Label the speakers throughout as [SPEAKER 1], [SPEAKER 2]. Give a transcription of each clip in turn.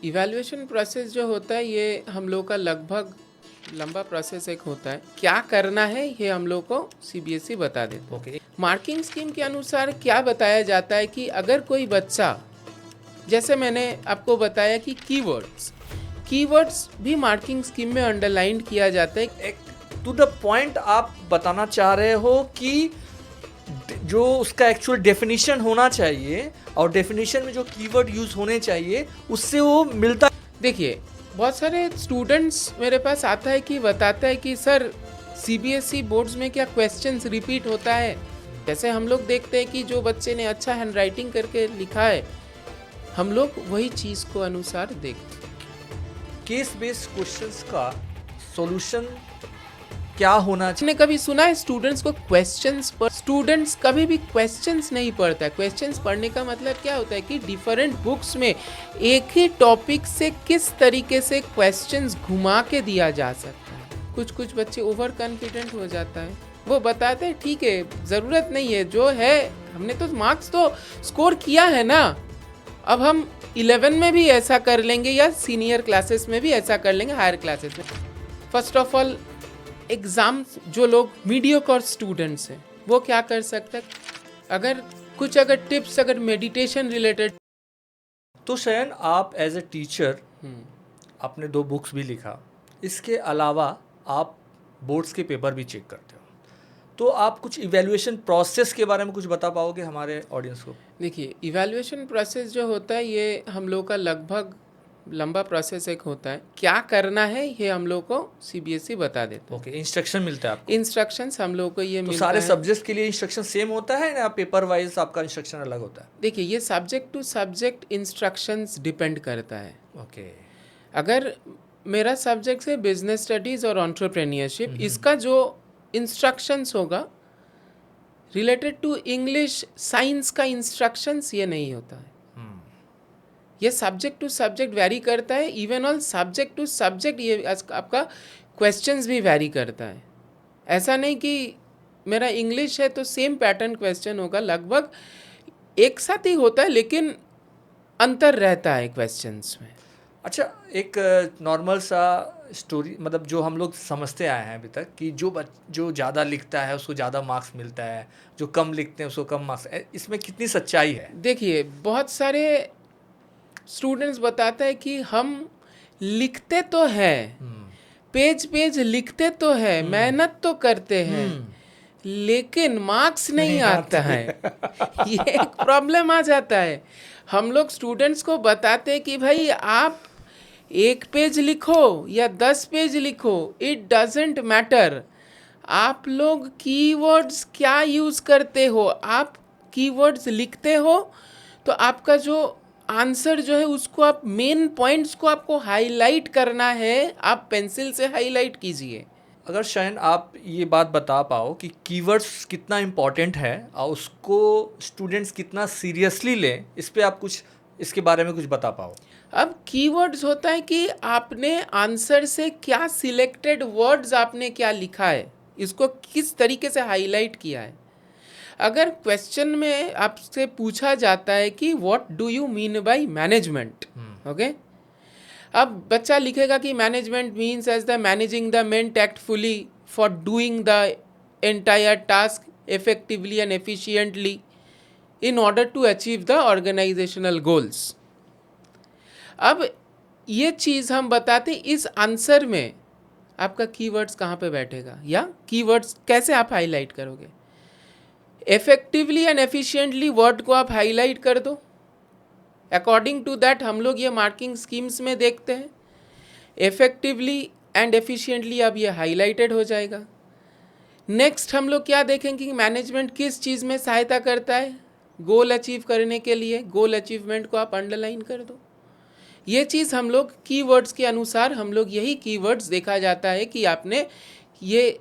[SPEAKER 1] Evaluation process जो होता है ये हम लोग का लगभग लंबा प्रोसेस एक होता है। क्या करना है ये हम लोग को सीबीएसई बता देता है।
[SPEAKER 2] ओके।
[SPEAKER 1] मार्किंग स्कीम के अनुसार क्या बताया जाता है कि अगर कोई बच्चा, जैसे मैंने आपको बताया कि कीवर्ड्स भी मार्किंग स्कीम में अंडरलाइन किया जाता है।
[SPEAKER 2] एक टू द पॉइंट आप बताना चाह रहे हो कि जो उसका एक्चुअल डेफिनेशन होना चाहिए और डेफिनेशन में जो कीवर्ड यूज होने चाहिए उससे वो मिलता।
[SPEAKER 1] देखिए, बहुत सारे स्टूडेंट्स मेरे पास आता है कि बताता है कि सर सीबीएसई बोर्ड्स में क्या क्वेश्चंस रिपीट होता है। जैसे हम लोग देखते हैं कि जो बच्चे ने अच्छा हैंडराइटिंग करके लिखा है, हम लोग वही चीज़ को अनुसार देखते हैं।
[SPEAKER 2] केस बेस्ड क्वेश्चंस का सॉल्यूशन क्या होना चाहिए?
[SPEAKER 1] आपने कभी सुना है स्टूडेंट्स को क्वेश्चंस पर? स्टूडेंट्स कभी भी क्वेश्चंस नहीं पढ़ता है। क्वेश्चंस पढ़ने का मतलब क्या होता है कि डिफरेंट बुक्स में एक ही टॉपिक से किस तरीके से क्वेश्चंस घुमा के दिया जा सकता है। कुछ बच्चे ओवर कॉन्फिडेंट हो जाता है, वो बताते हैं ठीक है, ज़रूरत नहीं है, जो है हमने तो मार्क्स तो स्कोर किया है ना, अब हम 11 में भी ऐसा कर लेंगे या सीनियर क्लासेस में भी ऐसा कर लेंगे, हायर क्लासेस में। फर्स्ट ऑफ ऑल एग्ज़ाम जो लोग मीडियोकर स्टूडेंट्स हैं वो क्या कर सकते हैं, अगर टिप्स अगर मेडिटेशन रिलेटेड।
[SPEAKER 2] तो शयन, आप एज ए टीचर आपने 2 बुक्स भी लिखा, इसके अलावा आप बोर्ड्स के पेपर भी चेक करते हो, तो आप कुछ इवैल्यूएशन प्रोसेस के बारे में कुछ बता पाओगे हमारे ऑडियंस को?
[SPEAKER 1] देखिए, इवैल्यूएशन प्रोसेस जो होता है ये हम लोग का लगभग लंबा प्रोसेस एक होता है। क्या करना है ये हम लोग को सीबीएसई बता देता है।
[SPEAKER 2] ओके, इंस्ट्रक्शन मिलता है आपको?
[SPEAKER 1] इंस्ट्रक्शंस हम लोग को ये
[SPEAKER 2] तो
[SPEAKER 1] मिलता
[SPEAKER 2] सारे
[SPEAKER 1] है।
[SPEAKER 2] सब्जेक्ट्स के लिए इंस्ट्रक्शन सेम होता है या पेपर वाइज आपका इंस्ट्रक्शन अलग होता है?
[SPEAKER 1] देखिए, ये subject to subject instructions depend करता है।
[SPEAKER 2] ओके।
[SPEAKER 1] अगर मेरा सब्जेक्ट है बिजनेस स्टडीज़ और एंटरप्रेन्योरशिप, इसका जो इंस्ट्रक्शंस होगा रिलेटेड टू इंग्लिश साइंस का इंस्ट्रक्शंस ये नहीं होता है। ये सब्जेक्ट टू सब्जेक्ट वैरी करता है। Even all subject to subject ये आपका क्वेश्चंस भी वैरी करता है। ऐसा नहीं कि मेरा इंग्लिश है तो सेम पैटर्न क्वेश्चन होगा, लगभग एक साथ ही होता है लेकिन अंतर रहता है क्वेश्चंस में।
[SPEAKER 2] अच्छा, एक नॉर्मल सा स्टोरी, मतलब जो हम लोग समझते आए हैं अभी तक कि जो ज़्यादा लिखता है उसको ज़्यादा मार्क्स मिलता है, जो कम लिखते हैं उसको कम मार्क्स, इसमें कितनी सच्चाई है?
[SPEAKER 1] देखिए, बहुत सारे स्टूडेंट्स बताते हैं कि हम लिखते तो हैं, पेज लिखते तो है, मेहनत तो करते हैं, लेकिन मार्क्स नहीं आता है। ये एक प्रॉब्लम आ जाता है। हम लोग स्टूडेंट्स को बताते हैं कि भाई आप 1 पेज लिखो या 10 पेज लिखो, इट डजेंट मैटर। आप लोग कीवर्ड्स क्या यूज़ करते हो, आप कीवर्ड्स लिखते हो तो आपका जो आंसर जो है उसको आप मेन पॉइंट्स को आपको हाईलाइट करना है, आप पेंसिल से हाईलाइट कीजिए।
[SPEAKER 2] अगर शयन आप ये बात बता पाओ कि कीवर्ड्स कितना इम्पोर्टेंट है और उसको स्टूडेंट्स कितना सीरियसली लें, इस पे आप कुछ इसके बारे में कुछ बता पाओ।
[SPEAKER 1] अब कीवर्ड्स होता है कि आपने आंसर से क्या सिलेक्टेड वर्ड्स आपने क्या लिखा है, इसको किस तरीके से हाईलाइट किया है। अगर क्वेश्चन में आपसे पूछा जाता है कि what do you mean by management, okay, अब बच्चा लिखेगा कि management means as the managing the men tactfully for doing the entire task effectively and efficiently in order to achieve the organisational goals. अब ये चीज़ हम बताते इस आंसर में आपका कीवर्ड्स कहाँ पे बैठेगा या कीवर्ड्स कैसे आप हाईलाइट करोगे। इफेक्टिवली एंड एफिशिएंटली वर्ड को आप हाईलाइट कर दो। अकॉर्डिंग टू दैट हम लोग ये मार्किंग स्कीम्स में देखते हैं, इफेक्टिवली एंड एफिशिएंटली अब ये हाईलाइटेड हो जाएगा। नेक्स्ट हम लोग क्या देखेंगे कि मैनेजमेंट किस चीज़ में सहायता करता है, गोल अचीव करने के लिए, गोल अचीवमेंट को आप अंडरलाइन कर दो। ये चीज़ हम लोग कीवर्ड्स के अनुसार हम लोग यही कीवर्ड्स देखा जाता है कि आपने ये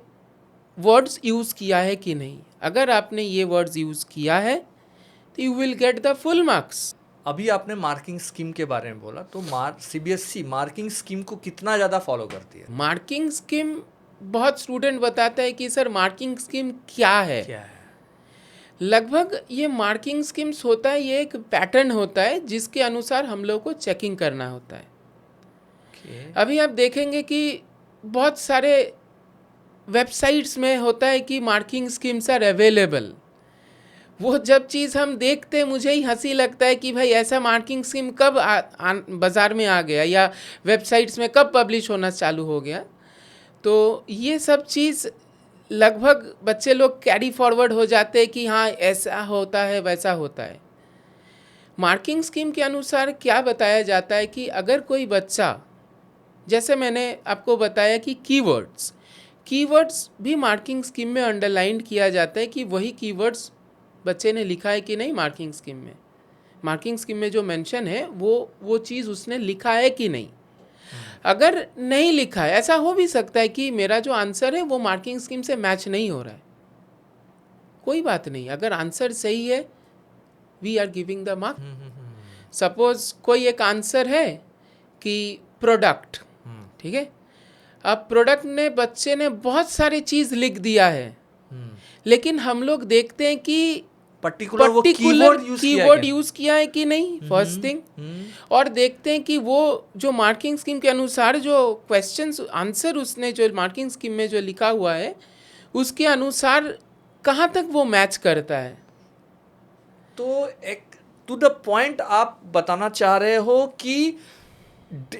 [SPEAKER 1] वर्ड्स यूज़ किया है कि नहीं। अगर आपने ये वर्ड्स यूज़ किया है तो you will get the full marks.
[SPEAKER 2] अभी आपने मार्किंग स्कीम के बारे में बोला, तो सीबीएसई मार्किंग स्कीम को कितना ज़्यादा फॉलो करती है?
[SPEAKER 1] मार्किंग स्कीम बहुत स्टूडेंट बताता है कि सर मार्किंग स्कीम क्या है। लगभग ये मार्किंग स्कीम्स होता है, ये एक पैटर्न होता है जिसके अनुसार हम लोग को चेकिंग करना होता है। अभी आप देखेंगे कि बहुत सारे वेबसाइट्स में होता है कि मार्किंग स्कीम्स आर अवेलेबल। वो जब चीज़ हम देखते हैं मुझे ही हंसी लगता है कि भाई ऐसा मार्किंग स्कीम कब बाज़ार में आ गया या वेबसाइट्स में कब पब्लिश होना चालू हो गया। तो ये सब चीज़ लगभग बच्चे लोग कैरी फॉरवर्ड हो जाते हैं कि हाँ ऐसा होता है वैसा होता है। मार्किंग स्कीम के अनुसार क्या बताया जाता है कि अगर कोई बच्चा, जैसे मैंने आपको बताया कि कीवर्ड्स भी मार्किंग स्कीम में अंडरलाइन किया जाता है कि वही कीवर्ड्स बच्चे ने लिखा है कि नहीं मार्किंग स्कीम में जो मेंशन है वो चीज़ उसने लिखा है कि नहीं। अगर नहीं लिखा है, ऐसा हो भी सकता है कि मेरा जो आंसर है वो मार्किंग स्कीम से मैच नहीं हो रहा है, कोई बात नहीं, अगर आंसर सही है we are giving the mark. Suppose कोई एक आंसर है कि प्रोडक्ट, ठीक है, अब प्रोडक्ट ने बच्चे ने बहुत सारी चीज़ लिख दिया है, लेकिन हम लोग देखते हैं कि पर्टिकुलर कीवर्ड यूज किया है कि नहीं, फर्स्ट थिंग। और देखते हैं कि वो जो मार्किंग स्कीम के अनुसार जो क्वेश्चंस आंसर उसने जो मार्किंग स्कीम में जो लिखा हुआ है उसके अनुसार कहाँ तक वो मैच करता है।
[SPEAKER 2] तो एक टू द पॉइंट आप बताना चाह रहे हो कि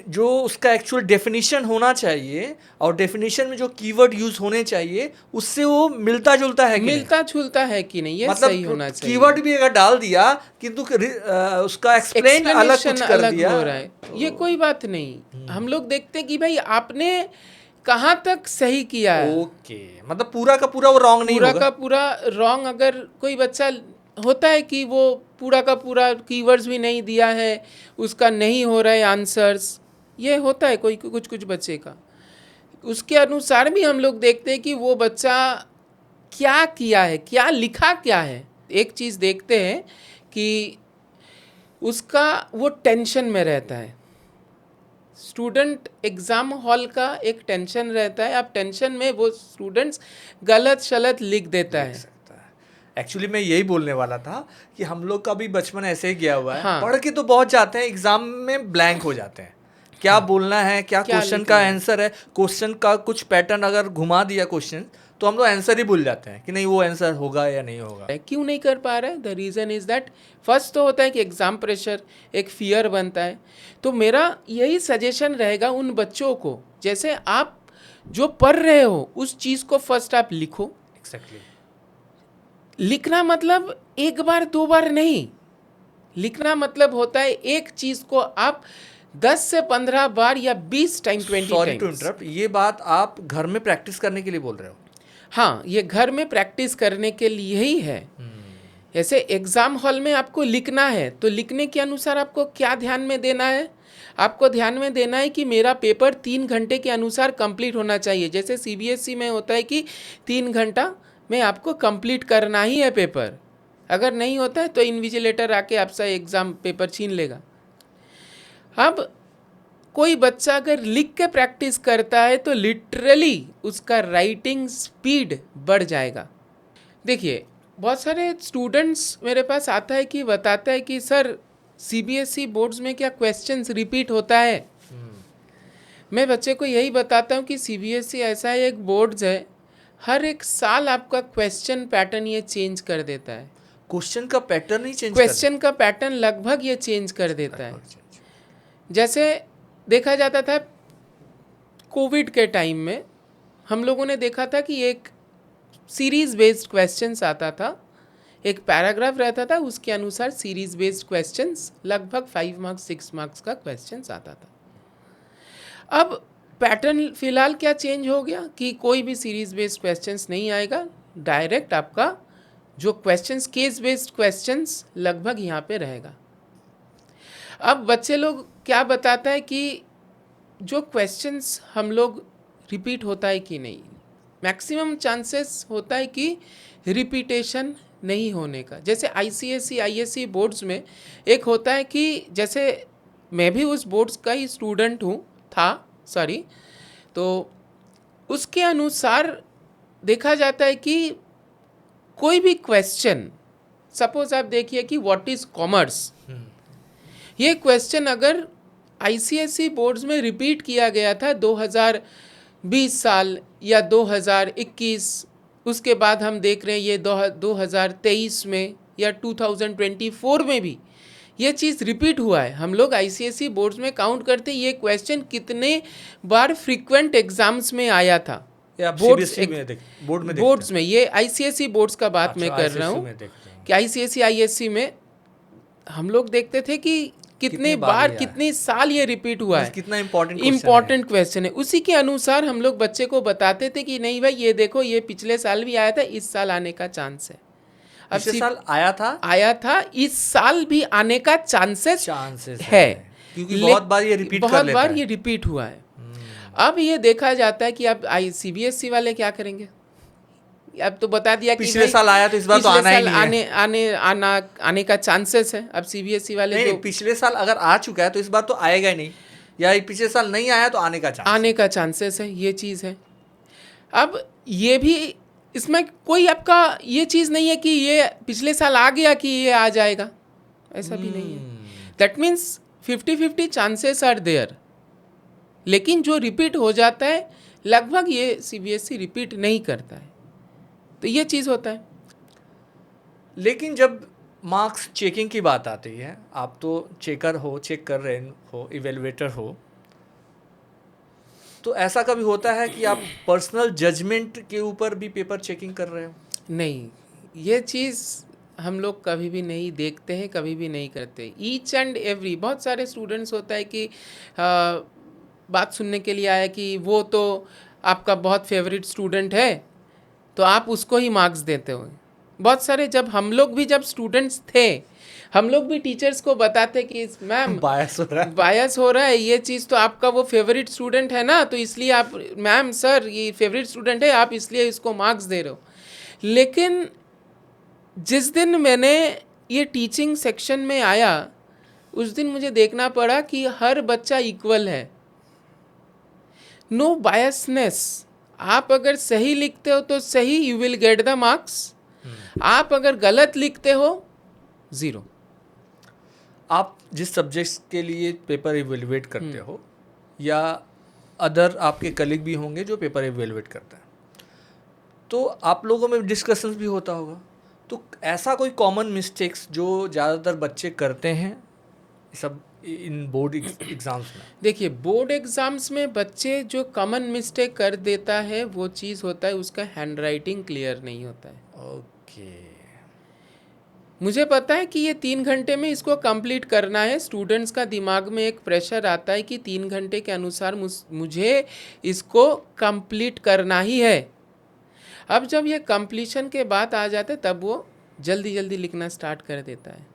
[SPEAKER 2] जो उसका एक्चुअल डेफिनेशन होना चाहिए और डेफिनेशन में जो कीवर्ड यूज होने चाहिए उससे वो मिलता जुलता है कि
[SPEAKER 1] मिलता जुलता है कि नहीं, ये
[SPEAKER 2] मतलब
[SPEAKER 1] सही होना चाहिए।
[SPEAKER 2] कीवर्ड भी अगर डाल दिया किंतु उसका एक्सप्लेन अलग कुछ कर दिया
[SPEAKER 1] हो रहा है, ये कोई बात नहीं। हम लोग देखते हैं कि भाई आपने कहाँ तक सही किया है।
[SPEAKER 2] ओके, मतलब पूरा का पूरा वो रॉन्ग नहीं होगा।
[SPEAKER 1] पूरा का पूरा रॉन्ग अगर कोई बच्चा होता है कि वो पूरा का पूरा कीवर्ड्स भी नहीं दिया है, उसका नहीं हो रहा है आंसर्स, ये होता है कोई कुछ बच्चे का। उसके अनुसार भी हम लोग देखते हैं कि वो बच्चा क्या किया है, क्या लिखा क्या है। एक चीज़ देखते हैं कि उसका वो टेंशन में रहता है। स्टूडेंट एग्ज़ाम हॉल का एक टेंशन रहता है, अब टेंशन में वो स्टूडेंट्स गलत शलत लिख देता है।
[SPEAKER 2] एक्चुअली मैं यही बोलने वाला था कि हम लोग का भी बचपन ऐसे ही गया हुआ है।
[SPEAKER 1] हाँ।
[SPEAKER 2] पढ़ के तो बहुत जाते हैं, एग्जाम में ब्लैंक हो जाते हैं, क्या बोलना है, क्या क्वेश्चन का आंसर है, क्वेश्चन का कुछ पैटर्न अगर घुमा दिया क्वेश्चन तो हम लोग आंसर ही भूल जाते हैं कि नहीं वो आंसर होगा या नहीं होगा।
[SPEAKER 1] क्यों नहीं कर पा रहा है? The reason is that first तो होता है कि एग्ज़ाम प्रेशर, एक फियर बनता है। तो मेरा यही सजेशन रहेगा उन बच्चों को, जैसे आप जो पढ़ रहे हो उस चीज़ को फर्स्ट आप लिखो।
[SPEAKER 2] एग्जैक्टली।
[SPEAKER 1] लिखना मतलब एक बार दो बार नहीं, लिखना मतलब होता है एक चीज़ को आप 10 से 15 बार या 20 टाइम 20
[SPEAKER 2] सॉरी टू इंटरप्ट, ये बात आप घर में प्रैक्टिस करने के लिए बोल रहे हो?
[SPEAKER 1] हाँ, ये घर में प्रैक्टिस करने के लिए ही है। जैसे एग्ज़ाम हॉल में आपको लिखना है तो लिखने के अनुसार आपको क्या ध्यान में देना है? आपको ध्यान में देना है कि मेरा पेपर 3 घंटे के अनुसार कंप्लीट होना चाहिए। जैसे CBSE में होता है कि 3 घंटा में आपको कंप्लीट करना ही है पेपर, अगर नहीं होता है तो इन्विजिलेटर आके आपसे एग्ज़ाम पेपर छीन लेगा। अब कोई बच्चा अगर लिख के प्रैक्टिस करता है तो लिटरली उसका राइटिंग स्पीड बढ़ जाएगा। देखिए, बहुत सारे स्टूडेंट्स मेरे पास आता है कि बताता है कि सर CBSE बोर्ड्स में क्या क्वेश्चंस रिपीट होता है। मैं बच्चे को यही बताता हूँ कि CBSE ऐसा एक बोर्ड्स है, हर एक साल आपका क्वेश्चन पैटर्न ये चेंज कर देता है।
[SPEAKER 2] क्वेश्चन का पैटर्न ही चेंज,
[SPEAKER 1] क्वेश्चन का पैटर्न लगभग ये चेंज कर देता है। जैसे देखा जाता था कोविड के टाइम में, हम लोगों ने देखा था कि एक सीरीज़ बेस्ड क्वेश्चंस आता था, एक पैराग्राफ रहता था, उसके अनुसार सीरीज़ बेस्ड क्वेश्चंस लगभग 5 मार्क्स 6 मार्क्स का क्वेश्चंस आता था। अब पैटर्न फिलहाल क्या चेंज हो गया कि कोई भी सीरीज़ बेस्ड क्वेश्चंस नहीं आएगा, डायरेक्ट आपका जो क्वेश्चंस केस बेस्ड क्वेश्चंस लगभग यहाँ पे रहेगा। अब बच्चे लोग क्या बताता है कि जो क्वेश्चंस हम लोग रिपीट होता है कि नहीं, मैक्सिमम चांसेस होता है कि रिपीटेशन नहीं होने का। जैसे ICSE ISE बोर्ड्स में एक होता है कि जैसे मैं भी उस बोर्ड्स का ही स्टूडेंट तो उसके अनुसार देखा जाता है कि कोई भी क्वेश्चन सपोज आप देखिए कि व्हाट इज कॉमर्स, ये क्वेश्चन अगर आईसीएसई बोर्ड्स में रिपीट किया गया था 2020 साल या 2021, उसके बाद हम देख रहे हैं ये 2023 में या 2024 में भी ये चीज़ रिपीट हुआ है। हम लोग आईसीएसई बोर्ड्स में काउंट करते ये क्वेश्चन कितने बार फ्रीक्वेंट एग्जाम्स में आया था। बोर्ड्स में ये आईसीएसई बोर्ड्स का बात मैं कर रहा हूँ कि आईसीएसई आईएससी में हम लोग देखते थे कि कितने बार कितने साल ये रिपीट हुआ है,
[SPEAKER 2] कितना
[SPEAKER 1] इम्पोर्टेंट क्वेश्चन है। उसी के अनुसार हम लोग बच्चे को बताते थे कि नहीं भाई ये देखो ये पिछले साल भी आया था, इस साल आने का चांस है।
[SPEAKER 2] अब पिछले साल आया था,
[SPEAKER 1] इस साल भी आने का चांसेस है
[SPEAKER 2] क्योंकि बहुत बार ये
[SPEAKER 1] रिपीट हुआ है। अब ये देखा जाता है कि अब सीबीएसई वाले क्या करेंगे। अब तो बता दिया कि
[SPEAKER 2] पिछले साल आया तो इस बार तो आना ही नहीं है।
[SPEAKER 1] आने का चांसेस है। अब सीबीएसई वाले
[SPEAKER 2] नहीं, पिछले साल अगर आ चुका है तो इस बार तो आएगा ही नहीं, या पिछले साल नहीं आया तो आने का
[SPEAKER 1] चांसेस है, ये चीज़ है। अब ये भी इसमें कोई आपका ये चीज़ नहीं है कि ये पिछले साल आ गया कि ये आ जाएगा, ऐसा भी नहीं है। That means 50-50 chances are there, लेकिन जो रिपीट हो जाता है लगभग ये सीबीएसई रिपीट नहीं करता है, तो ये चीज़ होता है।
[SPEAKER 2] लेकिन जब मार्क्स चेकिंग की बात आती है, आप तो चेकर हो, चेक कर रहे हो, इवेलुएटर हो, तो ऐसा कभी होता है कि आप पर्सनल जजमेंट के ऊपर भी पेपर चेकिंग कर रहे हो?
[SPEAKER 1] नहीं, ये चीज़ हम लोग कभी भी नहीं देखते हैं, कभी भी नहीं करते। ईच एंड एवरी बहुत सारे स्टूडेंट्स होता है कि बात सुनने के लिए आया कि वो तो आपका बहुत फेवरेट स्टूडेंट है तो आप उसको ही मार्क्स देते हो। बहुत सारे जब हम लोग भी जब स्टूडेंट्स थे, हम लोग भी टीचर्स को बताते कि मैम बायस हो रहा है, ये चीज़ तो आपका वो फेवरेट स्टूडेंट है ना, तो इसलिए आप, मैम सर ये फेवरेट स्टूडेंट है, आप इसलिए इसको मार्क्स दे रहे हो। लेकिन जिस दिन मैंने ये टीचिंग सेक्शन में आया, उस दिन मुझे देखना पड़ा कि हर बच्चा इक्वल है, नो बायसनेस। आप अगर सही लिखते हो तो सही, you will get the marks. आप अगर गलत लिखते हो, 0।
[SPEAKER 2] आप जिस सब्जेक्ट्स के लिए पेपर इवेलुएट करते हो, या अदर आपके कलीग भी होंगे जो पेपर इवेलुएट करते हैं, तो आप लोगों में डिस्कशंस भी होता होगा। तो ऐसा कोई कॉमन मिस्टेक्स जो ज़्यादातर बच्चे करते हैं सब इन बोर्ड एग्ज़ाम्स में?
[SPEAKER 1] देखिए, बोर्ड एग्ज़ाम्स में बच्चे जो कॉमन मिस्टेक कर देता है वो चीज़ होता है उसका हैंड राइटिंग क्लियर नहीं होता है।
[SPEAKER 2] ओके।
[SPEAKER 1] मुझे पता है कि ये 3 घंटे में इसको कंप्लीट करना है। स्टूडेंट्स का दिमाग में एक प्रेशर आता है कि 3 घंटे के अनुसार मुझे इसको कंप्लीट करना ही है। अब जब ये कंप्लीशन के बाद आ जाते तब वो जल्दी जल्दी लिखना स्टार्ट कर देता है।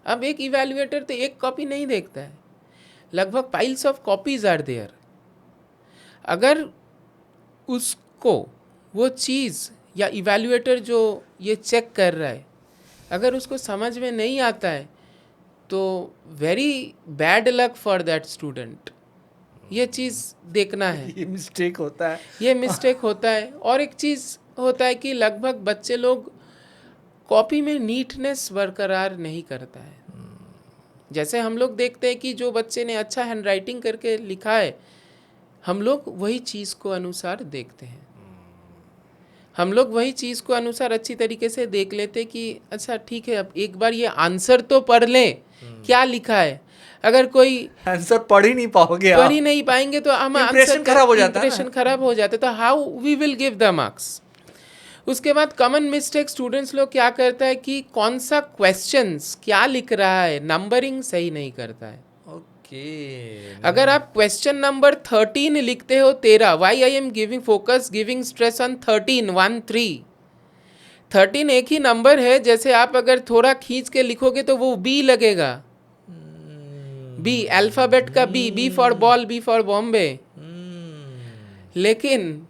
[SPEAKER 1] अब एक इवैल्यूएटर तो एक कॉपी नहीं देखता है, लगभग piles of copies are there. अगर उसको वो चीज़ या इवैल्यूएटर जो ये चेक कर रहा है अगर उसको समझ में नहीं आता है तो very bad luck for that student. ये चीज़ देखना है।
[SPEAKER 2] ये मिस्टेक
[SPEAKER 1] होता है। और एक चीज़ होता है कि लगभग बच्चे लोग कॉपी में नीटनेस बरकरार नहीं करता है। जैसे हम लोग देखते हैं कि जो बच्चे ने अच्छा हैंड राइटिंग करके लिखा है, हम लोग वही चीज़ को अनुसार देखते हैं। हम लोग वही चीज़ को अनुसार अच्छी तरीके से देख लेते कि अच्छा ठीक है, अब एक बार ये आंसर तो पढ़ लें क्या लिखा है। अगर कोई
[SPEAKER 2] आंसर पढ़ ही नहीं
[SPEAKER 1] पाएंगे तो हम
[SPEAKER 2] इंप्रेशन
[SPEAKER 1] खराब हो जाता है। तो how we will give the marks. उसके बाद कॉमन मिस्टेक स्टूडेंट्स लोग क्या करता है कि कौन सा क्वेश्चंस क्या लिख रहा है, नंबरिंग सही नहीं करता है। अगर आप क्वेश्चन नंबर 13 लिखते हो 13, why I am giving stress on 13, 1 3। 13 एक ही नंबर है, जैसे आप अगर थोड़ा खींच के लिखोगे तो वो बी लगेगा। बी अल्फाबेट का B for ball, B for Bombay. लेकिन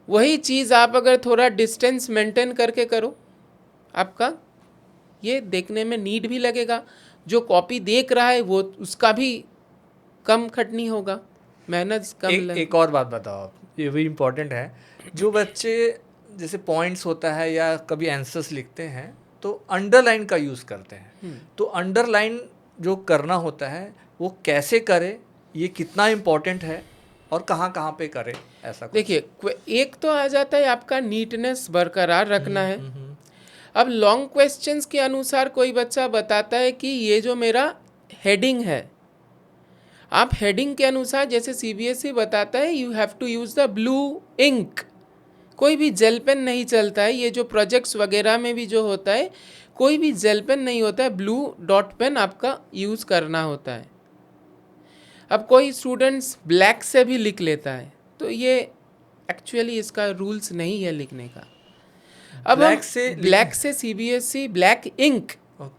[SPEAKER 1] वही चीज़ आप अगर थोड़ा डिस्टेंस मेंटेन करके करो, आपका ये देखने में नीट भी लगेगा। जो कॉपी देख रहा है वो उसका भी कम खटनी होगा, मेहनत कम लगेगी।
[SPEAKER 2] एक और बात बताओ आप, ये भी इम्पोर्टेंट है। जो बच्चे जैसे पॉइंट्स होता है या कभी आंसर्स लिखते हैं तो अंडरलाइन का यूज़ करते हैं। तो अंडरलाइन जो करना होता है वो कैसे करे, ये कितना इम्पोर्टेंट है और कहाँ कहाँ पे करे, ऐसा कुछ?
[SPEAKER 1] देखिए, एक तो आ जाता है आपका नीटनेस बरकरार रखना है। अब लॉन्ग क्वेश्चंस के अनुसार कोई बच्चा बताता है कि ये जो मेरा हेडिंग है, आप हेडिंग के अनुसार जैसे सीबीएसई बताता है you have to use the blue ink, कोई भी जेल पेन नहीं चलता है। ये जो प्रोजेक्ट्स वगैरह में भी जो होता है कोई भी जेल पेन नहीं होता है, ब्लू डॉट पेन आपका यूज़ करना होता है। अब कोई स्टूडेंट्स ब्लैक से भी लिख लेता है, तो ये एक्चुअली इसका रूल्स नहीं है लिखने का। अब ब्लैक से CBSE black ink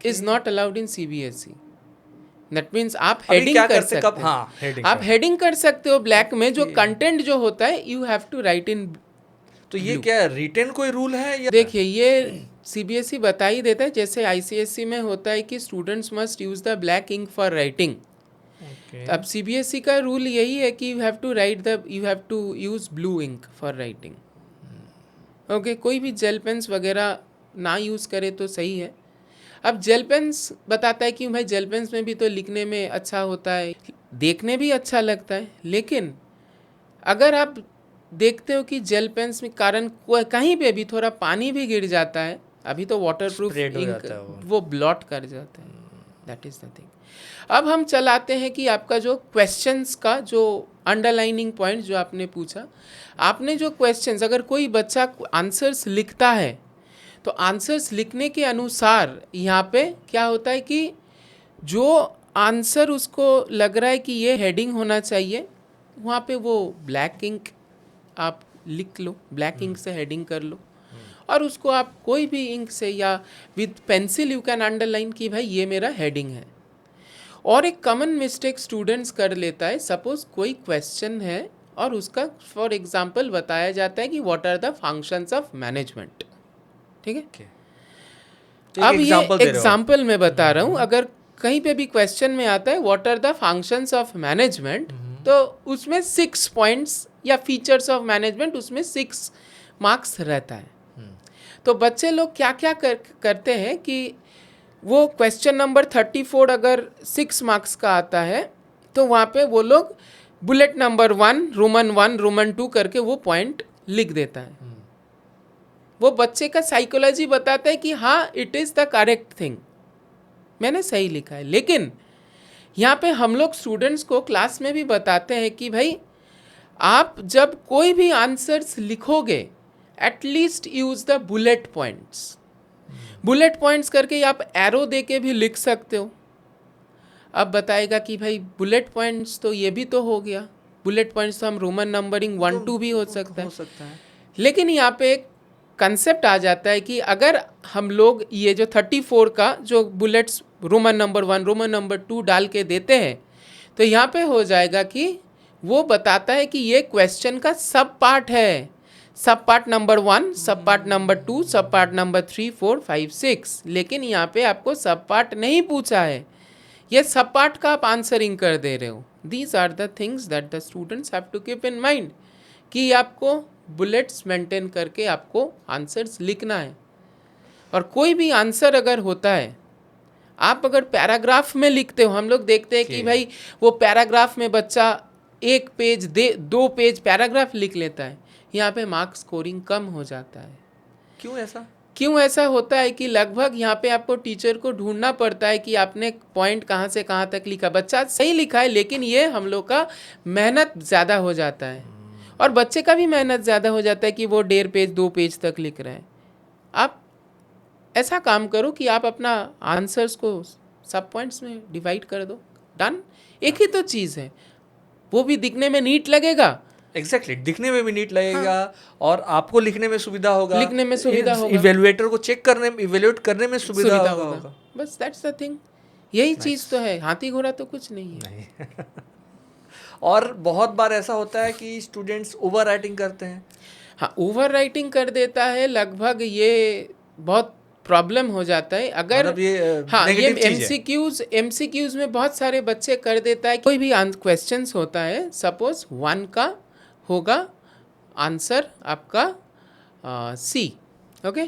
[SPEAKER 1] is not allowed in CBSE. That means आप हेडिंग कर सकते हो।
[SPEAKER 2] हाँ,
[SPEAKER 1] आप हेडिंग कर सकते हो ब्लैक में, जो कंटेंट जो होता है यू हैव टू राइट इन।
[SPEAKER 2] तो ये क्या रिटेन कोई रूल है या?
[SPEAKER 1] देखिए, ये सीबीएसई बता ही देता है, जैसे आईसीएसई में होता है कि students must use the black ink for writing. अब सीबीएसई का रूल यही है कि you have to use blue ink for writing. Okay, कोई भी जेल पेन्स वगैरह ना यूज़ करे तो सही है। अब जेल पेन्स बताता है कि भाई जेल पेन्स में भी तो लिखने में अच्छा होता है, देखने भी अच्छा लगता है, लेकिन अगर आप देखते हो कि जेल पेन्स में कारण कहीं पे भी थोड़ा पानी भी गिर जाता है, अभी तो वाटरप्रूफ इंक वो ब्लॉट कर जाता है। That is the thing. अब हम चलाते हैं कि आपका जो क्वेश्चंस का जो अंडरलाइनिंग पॉइंट जो आपने पूछा, आपने जो क्वेश्चंस, अगर कोई बच्चा आंसर्स लिखता है तो आंसर्स लिखने के अनुसार यहाँ पे क्या होता है कि जो आंसर उसको लग रहा है कि ये हेडिंग होना चाहिए, वहाँ पे वो ब्लैक इंक आप लिख लो, ब्लैक इंक से हेडिंग कर लो, और उसको आप कोई भी इंक से या with pencil you can underline कि भाई ये मेरा हेडिंग है। और एक कॉमन मिस्टेक स्टूडेंट्स कर लेता है, सपोज कोई क्वेश्चन है और उसका फॉर एग्जांपल बताया जाता है कि what are the functions of management, ठीक है। अब ये एग्जांपल मैं बता रहा हूँ, अगर कहीं पे भी क्वेश्चन में आता है what are the functions of management, तो उसमें 6 पॉइंट्स या फीचर्स ऑफ मैनेजमेंट, उसमें 6 मार्क्स रहता है। तो बच्चे लोग क्या क्या करते हैं कि वो क्वेश्चन नंबर 34 अगर 6 मार्क्स का आता है तो वहाँ पे वो लोग बुलेट नंबर 1 रोमन 2 करके वो पॉइंट लिख देता है। वो बच्चे का साइकोलॉजी बताता है कि हाँ it is the correct thing, मैंने सही लिखा है। लेकिन यहाँ पे हम लोग स्टूडेंट्स को क्लास में भी बताते हैं कि भाई आप जब कोई भी आंसर्स लिखोगे at least use the bullet points. Bullet points करके आप एरो दे के भी लिख सकते हो। अब बताएगा कि भाई बुलेट पॉइंट्स तो ये भी तो हो गया, बुलेट पॉइंट्स तो हम रोमन नंबरिंग 1 2 भी हो सकता है। लेकिन यहाँ पे एक कंसेप्ट आ जाता है कि अगर हम लोग ये जो 34 का जो bullets Roman number 1 Roman number 2 डाल के देते हैं, तो यहाँ पे हो जाएगा कि वो बताता है कि ये क्वेश्चन का सब पार्ट है, सब पार्ट नंबर 1, सब पार्ट नंबर 2, सब पार्ट नंबर 3 4 5 6। लेकिन यहाँ पे आपको सब पार्ट नहीं पूछा है, ये सब पार्ट का आप आंसरिंग कर दे रहे हो। These are the things that the students have to keep in mind कि आपको बुलेट्स मेंटेन करके आपको आंसर्स लिखना है। और कोई भी आंसर अगर होता है, आप अगर पैराग्राफ में लिखते हो, हम लोग देखते हैं कि भाई वो पैराग्राफ में बच्चा 1 पेज 2 पेज पैराग्राफ लिख लेता है, यहाँ पे मार्क्स स्कोरिंग कम हो जाता है। क्यों ऐसा होता है कि लगभग यहाँ पे आपको टीचर को ढूंढना पड़ता है कि आपने पॉइंट कहाँ से कहाँ तक लिखा। बच्चा सही लिखा है, लेकिन ये हम लोग का मेहनत ज़्यादा हो जाता है और बच्चे का भी मेहनत ज़्यादा हो जाता है कि वो 1.5 पेज 2 पेज तक लिख रहे हैं। आप ऐसा काम करो कि आप अपना आंसर्स को सब पॉइंट्स में डिवाइड कर दो, डन। एक ही तो चीज़ है, वो भी दिखने में नीट लगेगा।
[SPEAKER 2] एग्जैक्टली, दिखने में भी नीट लगेगा। हाँ। और आपको लिखने में सुविधा होगा,
[SPEAKER 1] इवैल्यूएटर
[SPEAKER 2] को इवैल्यूएट करने में सुविधा होगा।
[SPEAKER 1] बस दैट्स द थिंग, यही चीज़ तो है, हाथी घोड़ा तो कुछ नहीं है।
[SPEAKER 2] और बहुत बार ऐसा होता है कि स्टूडेंट्स ओवर राइटिंग करते हैं।
[SPEAKER 1] हाँ, ओवर राइटिंग कर देता है, लगभग ये बहुत प्रॉब्लम हो जाता है। अगर ये एमसीक्यूज में बहुत सारे बच्चे कर देता है। कोई भी क्वेश्चंस होता है, सपोज 1 का होगा आंसर आपका सी, ओके।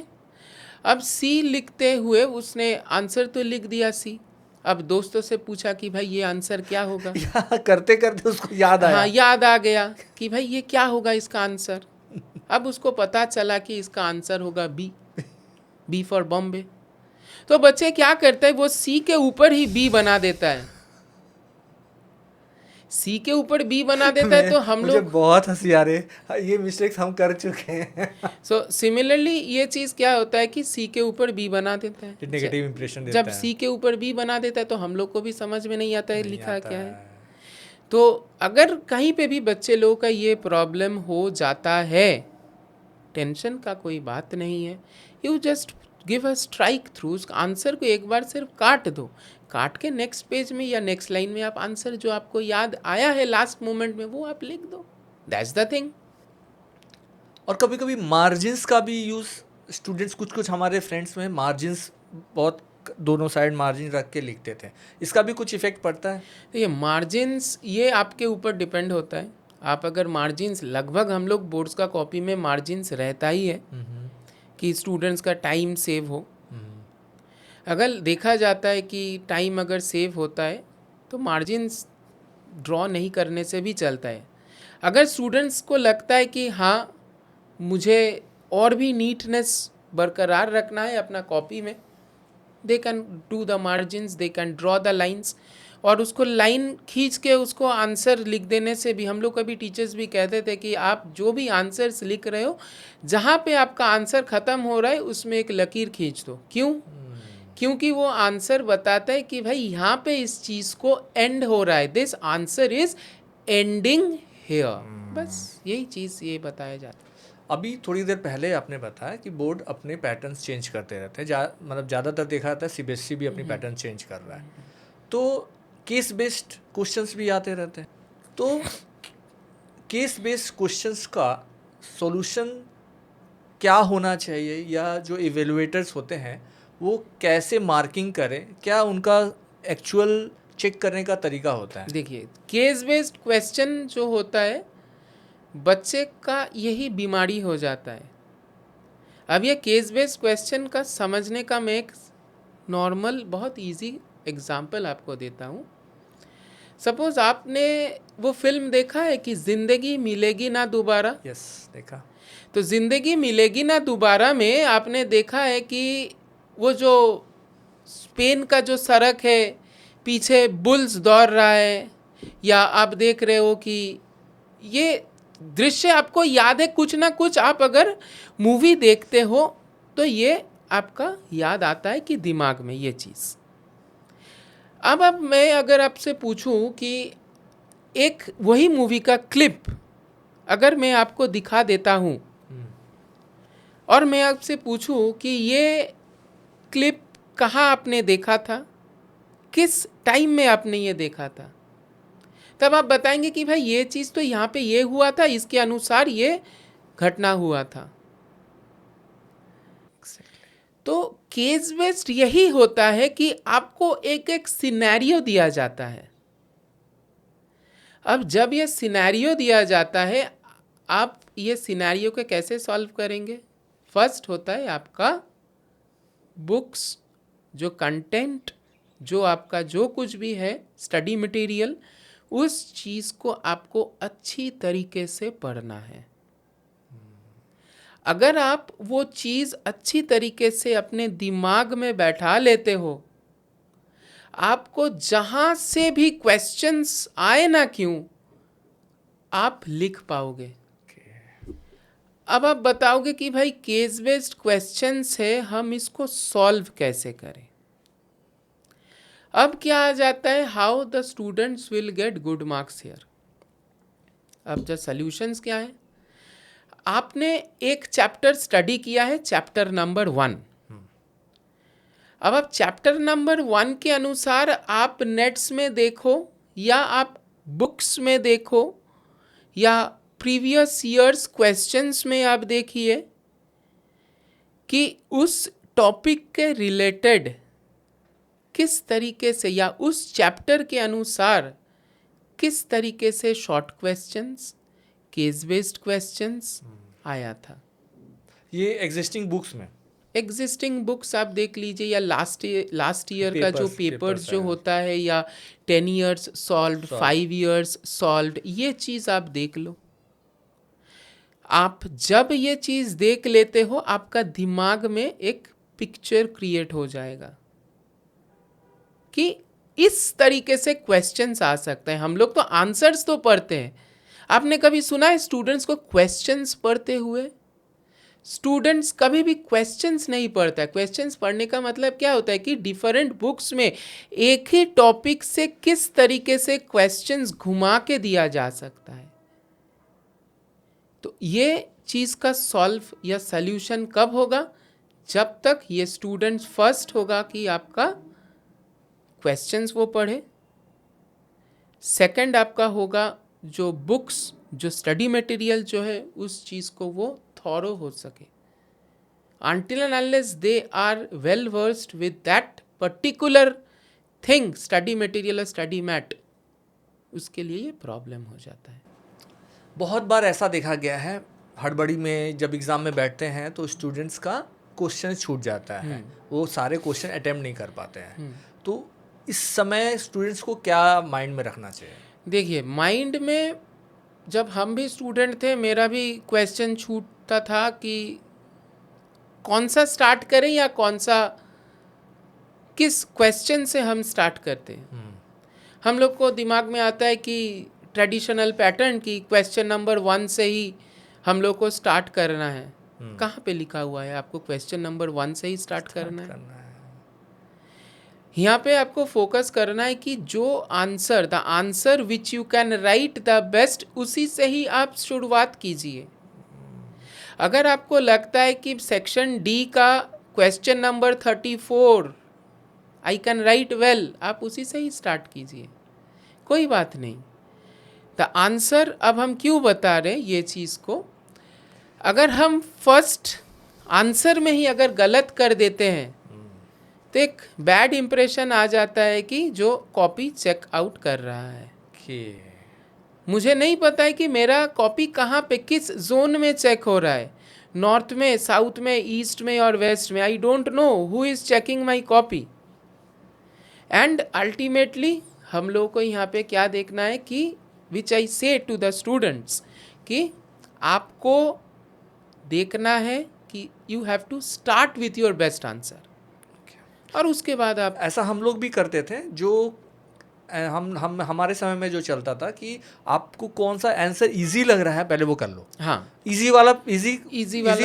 [SPEAKER 1] अब सी लिखते हुए उसने आंसर तो लिख दिया सी, अब दोस्तों से पूछा कि भाई ये आंसर क्या होगा।
[SPEAKER 2] या करते करते उसको याद आया।
[SPEAKER 1] हाँ, याद आ गया कि भाई ये क्या होगा इसका आंसर। अब उसको पता चला कि इसका आंसर होगा बी फॉर बॉम्बे। तो बच्चे क्या करते हैं, वो सी के ऊपर ही बी बना देता है, सी के ऊपर बी बना देता है। तो हम
[SPEAKER 2] मुझे
[SPEAKER 1] लोग
[SPEAKER 2] बहुत हंसी आ रही है, ये मिस्टेक्स हम कर चुके हैं।
[SPEAKER 1] सो सिमिलरली ये चीज़ क्या होता है कि सी के ऊपर बी बना देता है।
[SPEAKER 2] नेगेटिव इंप्रेशन देता
[SPEAKER 1] जब
[SPEAKER 2] है।
[SPEAKER 1] सी के ऊपर बी बना देता है तो हम लोग को भी समझ में नहीं आता है
[SPEAKER 2] नहीं
[SPEAKER 1] लिखा
[SPEAKER 2] आता
[SPEAKER 1] क्या है। तो अगर कहीं पे भी बच्चे लोगों का ये प्रॉब्लम हो जाता है, टेंशन का कोई बात नहीं है। You just give a strike through, उस आंसर को एक बार सिर्फ काट दो, काट के नेक्स्ट पेज में या नेक्स्ट लाइन में आप आंसर जो आपको याद आया है लास्ट मोमेंट में वो आप लिख दो। That's the thing.
[SPEAKER 2] और कभी कभी मार्जिन्स का भी यूज़ स्टूडेंट्स, कुछ हमारे फ्रेंड्स में मार्जिन्स बहुत, दोनों साइड मार्जिन रख के लिखते थे, इसका भी कुछ इफेक्ट पड़ता है?
[SPEAKER 1] तो ये मार्जिन्स ये आपके ऊपर डिपेंड होता है। आप अगर मार्जिन्स, लगभग हम लोग बोर्ड्स का कॉपी में मार्जिन्स रहता ही है कि स्टूडेंट्स का टाइम सेव हो। अगर देखा जाता है कि टाइम अगर सेव होता है तो मार्जिन्स ड्रॉ नहीं करने से भी चलता है। अगर स्टूडेंट्स को लगता है कि हाँ मुझे और भी नीटनेस बरकरार रखना है अपना कॉपी में, they can do the margins, they can draw the lines, और उसको लाइन खींच के उसको आंसर लिख देने से भी, हम लोग कभी टीचर्स भी कहते थे कि आप जो भी आंसर्स लिख रहे हो जहाँ पे आपका आंसर ख़त्म हो रहा है उसमें एक लकीर खींच दो। क्यों? क्योंकि वो आंसर बताता है कि भाई यहाँ पे इस चीज़ को एंड हो रहा है, this answer is ending here. बस यही चीज़ ये बताया जाता है।
[SPEAKER 2] अभी थोड़ी देर पहले आपने बताया कि बोर्ड अपने पैटर्न्स चेंज करते रहते हैं, मतलब ज़्यादातर देखा जाता है सीबीएसई भी अपनी पैटर्न चेंज कर रहा है, तो केस बेस्ड क्वेश्चंस भी आते रहते हैं। तो केस बेस्ड क्वेश्चंस का सॉल्यूशन क्या होना चाहिए, या जो इवेलुएटर्स होते हैं वो कैसे मार्किंग करें, क्या उनका एक्चुअल चेक करने का तरीका होता है?
[SPEAKER 1] देखिए, केस बेस्ड क्वेश्चन जो होता है बच्चे का यही बीमारी हो जाता है। अब ये केस बेस्ड क्वेश्चन का समझने का मैं एक नॉर्मल बहुत इजी एग्जांपल आपको देता हूँ। सपोज आपने वो फिल्म देखा है कि ज़िंदगी मिलेगी ना दोबारा।
[SPEAKER 2] यस, देखा।
[SPEAKER 1] तो ज़िंदगी मिलेगी ना दोबारा में आपने देखा है कि वो जो स्पेन का जो सड़क है, पीछे बुल्स दौड़ रहा है, या आप देख रहे हो कि ये दृश्य आपको याद है कुछ ना कुछ, आप अगर मूवी देखते हो तो ये आपका याद आता है कि दिमाग में ये चीज़। अब मैं अगर आपसे पूछूं कि एक वही मूवी का क्लिप अगर मैं आपको दिखा देता हूं और मैं आपसे पूछूं कि ये क्लिप कहाँ आपने देखा था, किस टाइम में आपने ये देखा था, तब आप बताएंगे कि भाई ये चीज़ तो यहाँ पे ये हुआ था, इसके अनुसार ये घटना हुआ था। तो केस बेस्ड यही होता है कि आपको एक एक सिनेरियो दिया जाता है। अब जब ये सिनेरियो दिया जाता है, आप ये सिनेरियो को कैसे सॉल्व करेंगे? फर्स्ट होता है आपका बुक्स, जो कंटेंट, जो आपका जो कुछ भी है स्टडी मटेरियल, उस चीज़ को आपको अच्छी तरीके से पढ़ना है। अगर आप वो चीज़ अच्छी तरीके से अपने दिमाग में बैठा लेते हो, आपको जहाँ से भी क्वेश्चंस आए ना क्यों, आप लिख पाओगे। अब आप बताओगे कि भाई केस बेस्ड क्वेश्चंस है, हम इसको सॉल्व कैसे करें? अब क्या आ जाता है, how the students will get good marks here. अब जो सॉल्यूशंस क्या है, आपने एक चैप्टर स्टडी किया है, चैप्टर नंबर 1। अब आप चैप्टर नंबर 1 के अनुसार आप नेट्स में देखो, या आप बुक्स में देखो, या प्रीवियस ईयर्स क्वेश्चंस में आप देखिए कि उस टॉपिक के रिलेटेड किस तरीके से, या उस चैप्टर के अनुसार किस तरीके से short questions, case based questions आया था।
[SPEAKER 2] ये एग्जिस्टिंग बुक्स में
[SPEAKER 1] एग्जिस्टिंग बुक्स आप देख लीजिए, या लास्ट ईयर का जो
[SPEAKER 2] पेपर्स
[SPEAKER 1] पेपर्स जो
[SPEAKER 2] है।
[SPEAKER 1] होता है, या 10 इयर्स सॉल्व्ड, 5 इयर्स सॉल्व्ड, ये चीज़ आप देख लो। आप जब ये चीज़ देख लेते हो, आपका दिमाग में एक पिक्चर क्रिएट हो जाएगा कि इस तरीके से क्वेश्चंस आ सकते हैं। हम लोग तो आंसर्स तो पढ़ते हैं, आपने कभी सुना है स्टूडेंट्स को क्वेश्चंस पढ़ते हुए? स्टूडेंट्स कभी भी क्वेश्चंस नहीं पढ़ता है। क्वेश्चंस पढ़ने का मतलब क्या होता है कि डिफरेंट बुक्स में एक ही टॉपिक से किस तरीके से क्वेश्चंस घुमा के दिया जा सकता है। तो ये चीज़ का सॉल्व या सल्यूशन कब होगा? जब तक ये स्टूडेंट्स फर्स्ट होगा कि आपका क्वेश्चंस वो पढ़े, सेकंड आपका होगा जो बुक्स, जो स्टडी मटेरियल जो है, उस चीज़ को वो थॉरो हो सके। Until and unless they are well versed with that particular thing, study material or study mat, उसके लिए ये प्रॉब्लम हो जाता है।
[SPEAKER 2] बहुत बार ऐसा देखा गया है, हड़बड़ी में जब एग्ज़ाम में बैठते हैं तो स्टूडेंट्स का क्वेश्चन छूट जाता है, वो सारे क्वेश्चन अटेम्प्ट नहीं कर पाते हैं। तो इस समय स्टूडेंट्स को क्या माइंड में रखना चाहिए?
[SPEAKER 1] देखिए, माइंड में जब हम भी स्टूडेंट थे, मेरा भी क्वेश्चन छूटता था कि कौन सा स्टार्ट करें या कौन सा, किस क्वेश्चन से हम स्टार्ट करते हैं। हम लोग को दिमाग में आता है कि ट्रेडिशनल पैटर्न की क्वेश्चन नंबर 1 से ही हम लोग को स्टार्ट करना है। कहाँ पे लिखा हुआ है आपको क्वेश्चन नंबर 1 से ही स्टार्ट करना है? यहाँ पे आपको फोकस करना है कि जो answer, the answer which you can write the best, उसी से ही आप शुरुआत कीजिए। अगर आपको लगता है कि सेक्शन डी का question number 34 I can write well, आप उसी से ही स्टार्ट कीजिए, कोई बात नहीं। द आंसर, अब हम क्यों बता रहे हैं ये चीज़ को, अगर हम फर्स्ट आंसर में ही अगर गलत कर देते हैं तो एक बैड इंप्रेशन आ जाता है कि जो कॉपी चेक आउट कर रहा है
[SPEAKER 2] कि
[SPEAKER 1] मुझे नहीं पता है कि मेरा कॉपी कहाँ पे, किस जोन में चेक हो रहा है, नॉर्थ में, साउथ में, ईस्ट में और वेस्ट में। I don't know who is checking my copy. And ultimately हम लोगों को यहाँ पे क्या देखना है कि विच आई से टू द स्टूडेंट्स कि आपको देखना है कि you have to start with your best answer, और उसके बाद आप,
[SPEAKER 2] ऐसा हम लोग भी करते थे। जो हम हमारे समय में जो चलता था कि आपको कौन सा आंसर इजी लग रहा है पहले वो कर लो।
[SPEAKER 1] हाँ,
[SPEAKER 2] इजी वाला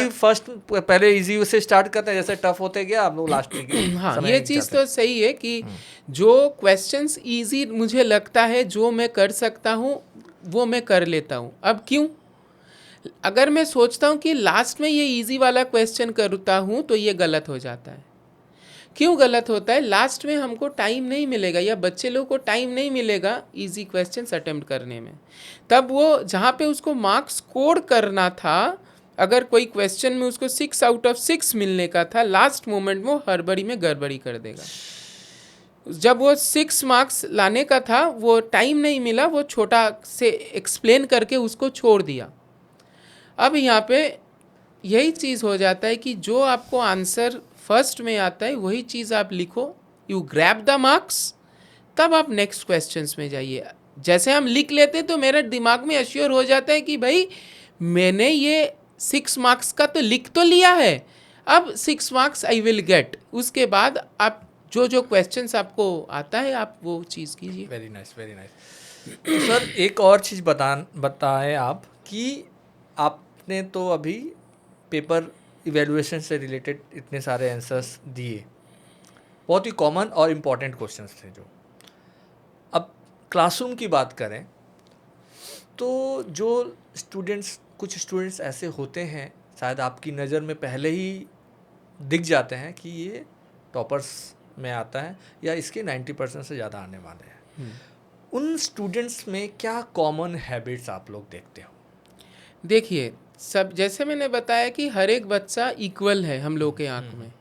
[SPEAKER 2] फर्स्ट, पहले इजी से स्टार्ट करते हैं, जैसे टफ होते गया आप लोग लास्ट में
[SPEAKER 1] हाँ, ये चीज़ तो सही है कि जो क्वेश्चंस इजी मुझे लगता है, जो मैं कर सकता हूँ वो मैं कर लेता हूँ। अब क्यों, अगर मैं सोचता हूँ कि लास्ट में ये इजी वाला क्वेश्चन करता हूँ तो ये गलत हो जाता है। क्यों गलत होता है? लास्ट में हमको टाइम नहीं मिलेगा, या बच्चे लोग को टाइम नहीं मिलेगा इजी क्वेश्चंस अटेम्प्ट करने में। तब वो जहाँ पे उसको मार्क्स स्कोर करना था, अगर कोई क्वेश्चन में उसको 6 आउट ऑफ 6 मिलने का था, लास्ट मोमेंट वो हड़बड़ी में गड़बड़ी कर देगा। जब वो 6 मार्क्स लाने का था, वो टाइम नहीं मिला, वो छोटा से एक्सप्लेन करके उसको छोड़ दिया। अब यहाँ पे यही चीज़ हो जाता है कि जो आपको आंसर फर्स्ट में आता है वही चीज़ आप लिखो, यू ग्रैब द मार्क्स, तब आप नेक्स्ट क्वेश्चंस में जाइए। जैसे हम लिख लेते तो मेरे दिमाग में अश्योर हो जाता है कि भाई मैंने ये 6 मार्क्स का तो लिख तो लिया है, अब 6 मार्क्स आई विल गेट। उसके बाद आप जो जो क्वेश्चंस आपको आता है आप वो चीज़ कीजिए।
[SPEAKER 2] Very nice, very nice. तो सर एक और चीज़ बताएं आप कि आपने तो अभी पेपर इवैल्यूएशन से रिलेटेड इतने सारे आंसर्स दिए, बहुत ही कॉमन और इम्पॉर्टेंट क्वेश्चंस थे जो। अब क्लासरूम की बात करें तो जो स्टूडेंट्स, कुछ स्टूडेंट्स ऐसे होते हैं, शायद आपकी नज़र में पहले ही दिख जाते हैं कि ये टॉपर्स में आता है या इसके 90% से ज़्यादा आने वाले हैं। उन स्टूडेंट्स में क्या कॉमन हैबिट्स आप लोग देखते हो?
[SPEAKER 1] देखिए, सब जैसे मैंने बताया कि हर एक बच्चा इक्वल है हम लोग के आँख में।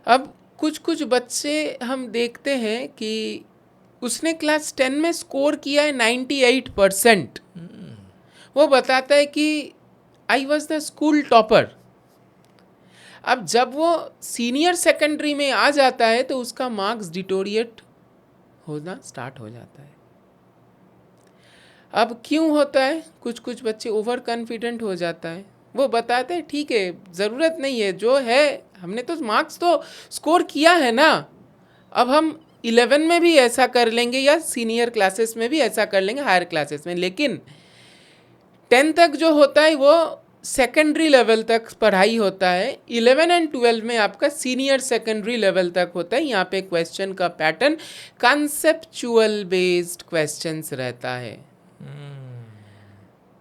[SPEAKER 1] अब कुछ कुछ बच्चे हम देखते हैं कि उसने क्लास 10 में स्कोर किया है 98%, वो बताता है कि I was the school topper. अब जब वो सीनियर सेकेंडरी में आ जाता है तो उसका मार्क्स डिटोरिएट होना स्टार्ट हो जाता है। अब क्यों होता है? कुछ कुछ बच्चे ओवर कॉन्फिडेंट हो जाता है, वो बताते हैं ठीक है ज़रूरत नहीं है, जो है हमने तो मार्क्स तो स्कोर किया है ना, अब हम 11 में भी ऐसा कर लेंगे या सीनियर क्लासेस में भी ऐसा कर लेंगे, हायर क्लासेस में। लेकिन 10 तक जो होता है वो सेकेंडरी लेवल तक पढ़ाई होता है, 11 एंड 12 में आपका सीनियर सेकेंडरी लेवल तक होता है। यहाँ पे क्वेश्चन का पैटर्न कंसेप्चुअल बेस्ड क्वेश्चंस रहता है।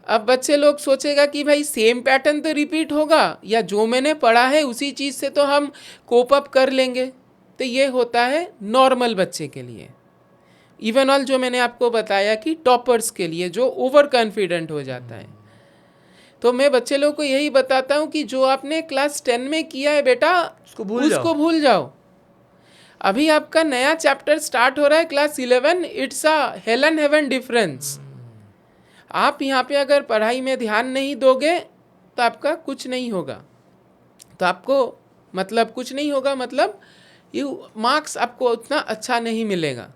[SPEAKER 1] अब बच्चे लोग सोचेगा कि भाई सेम पैटर्न तो रिपीट होगा, या जो मैंने पढ़ा है उसी चीज़ से तो हम कोप अप कर लेंगे। तो ये होता है नॉर्मल बच्चे के लिए। इवन ऑल जो मैंने आपको बताया कि टॉपर्स के लिए जो ओवर कॉन्फिडेंट हो जाता है, तो मैं बच्चे लोगों को यही बताता हूँ कि जो आपने क्लास 10 में किया है बेटा उसको भूल जाओ। अभी आपका नया चैप्टर स्टार्ट हो रहा है class 11, it's a hello and heaven difference. आप यहाँ पे अगर पढ़ाई में ध्यान नहीं दोगे तो आपका कुछ नहीं होगा, तो आपको मतलब कुछ नहीं होगा, मतलब यू मार्क्स आपको उतना अच्छा नहीं मिलेगा,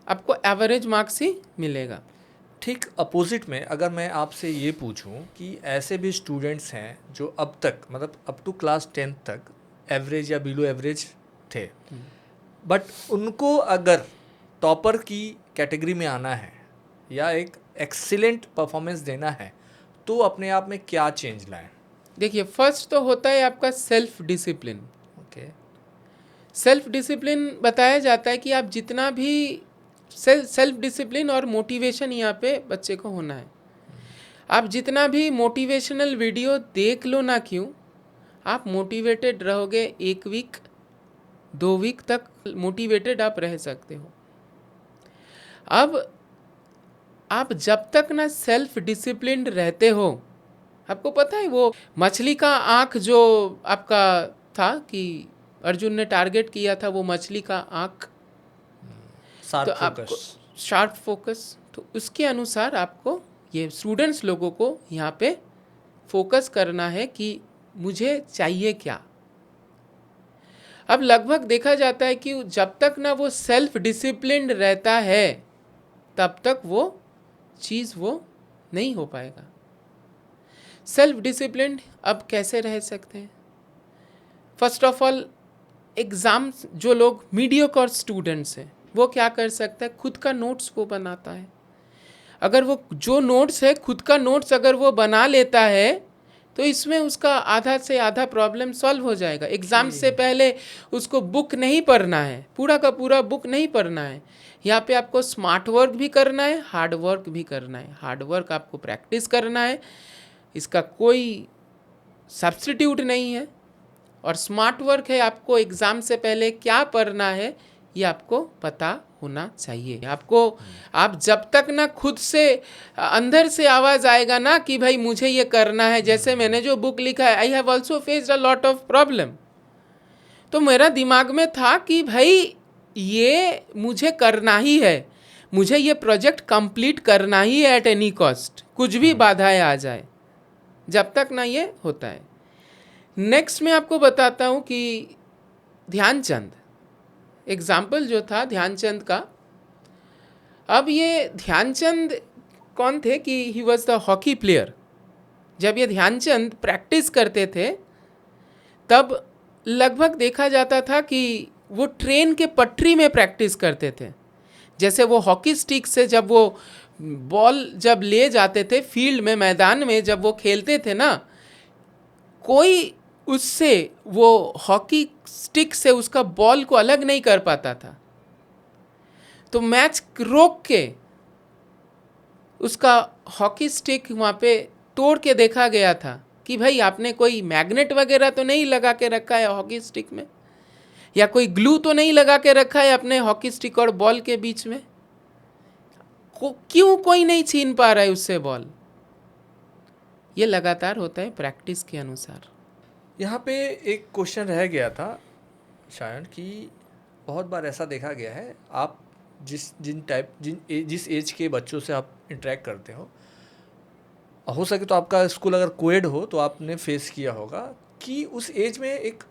[SPEAKER 1] आपको एवरेज मार्क्स ही मिलेगा।
[SPEAKER 2] ठीक अपोजिट में अगर मैं आपसे ये पूछूं कि ऐसे भी स्टूडेंट्स हैं जो अब तक मतलब अप टू क्लास 10 तक एवरेज या बिलो एवरेज थे, बट उनको अगर टॉपर की कैटेगरी में आना है या एक एक्सीलेंट परफॉर्मेंस देना है तो अपने आप में क्या चेंज लाएं?
[SPEAKER 1] देखिए, फर्स्ट तो होता है आपका self discipline.
[SPEAKER 2] Okay,
[SPEAKER 1] self discipline बताया जाता है कि आप जितना भी सेल्फ डिसिप्लिन और मोटिवेशन यहाँ पे बच्चे को होना है। आप जितना भी मोटिवेशनल वीडियो देख लो ना क्यों, आप मोटिवेटेड रहोगे 1 वीक 2 वीक तक मोटिवेटेड आप रह सकते हो। अब आप जब तक ना सेल्फ डिसिप्लिन्ड रहते हो, आपको पता है वो मछली का आँख जो आपका था कि अर्जुन ने टारगेट किया था, वो मछली का आँख, तो आपको शार्प फोकस, तो उसके अनुसार आपको ये स्टूडेंट्स लोगों को यहाँ पे फोकस करना है कि मुझे चाहिए क्या। अब लगभग देखा जाता है कि जब तक ना वो सेल्फ डिसिप्लिन्ड रहता है तब तक वो चीज़ वो नहीं हो पाएगा। सेल्फ डिसिप्लिन्ड अब कैसे रह सकते हैं? फर्स्ट ऑफ ऑल, एग्ज़ाम्स जो लोग मीडियोकर स्टूडेंट्स हैं वो क्या कर सकता है, खुद का नोट्स वो बनाता है। अगर वो जो नोट्स है खुद का नोट्स अगर वो बना लेता है तो इसमें उसका आधा से आधा प्रॉब्लम सॉल्व हो जाएगा। एग्ज़ाम से पहले उसको बुक नहीं पढ़ना है, पूरा का पूरा बुक नहीं पढ़ना है। यहाँ पे आपको स्मार्ट वर्क भी करना है, हार्ड वर्क भी करना है। हार्ड वर्क आपको प्रैक्टिस करना है, इसका कोई सब्स्टिट्यूट नहीं है। और स्मार्ट वर्क है, आपको एग्ज़ाम से पहले क्या पढ़ना है ये आपको पता होना चाहिए। आपको आप जब तक ना खुद से अंदर से आवाज़ आएगा ना कि भाई मुझे ये करना है, जैसे मैंने जो बुक लिखा है, I have also faced a lot of problem, तो मेरा दिमाग में था कि भाई ये मुझे करना ही है, मुझे ये प्रोजेक्ट कंप्लीट करना ही है एट एनी कॉस्ट, कुछ भी बाधाएं आ जाए, जब तक ना ये होता है। नेक्स्ट मैं आपको बताता हूँ कि ध्यानचंद, एग्जाम्पल जो था ध्यानचंद का। अब ये ध्यानचंद कौन थे कि he was the hockey player. जब ये ध्यानचंद प्रैक्टिस करते थे तब लगभग देखा जाता था कि वो ट्रेन के पटरी में प्रैक्टिस करते थे। जैसे वो हॉकी स्टिक से जब वो बॉल जब ले जाते थे फील्ड में, मैदान में जब वो खेलते थे ना, कोई उससे वो हॉकी स्टिक से उसका बॉल को अलग नहीं कर पाता था। तो मैच रोक के उसका हॉकी स्टिक वहाँ पे तोड़ के देखा गया था कि भाई आपने कोई मैग्नेट वगैरह तो नहीं लगा के रखा है हॉकी स्टिक में, या कोई ग्लू तो नहीं लगा के रखा है अपने हॉकी स्टिक और बॉल के बीच में, क्यों कोई नहीं छीन पा रहा है उससे बॉल? ये लगातार होता है प्रैक्टिस के अनुसार।
[SPEAKER 2] यहाँ पे एक क्वेश्चन रह गया था शायद कि बहुत बार ऐसा देखा गया है, आप जिस एज के बच्चों से आप इंटरेक्ट करते हो सके तो आपका स्कूल अगर कोएड हो तो आपने फेस किया होगा कि उस एज में एक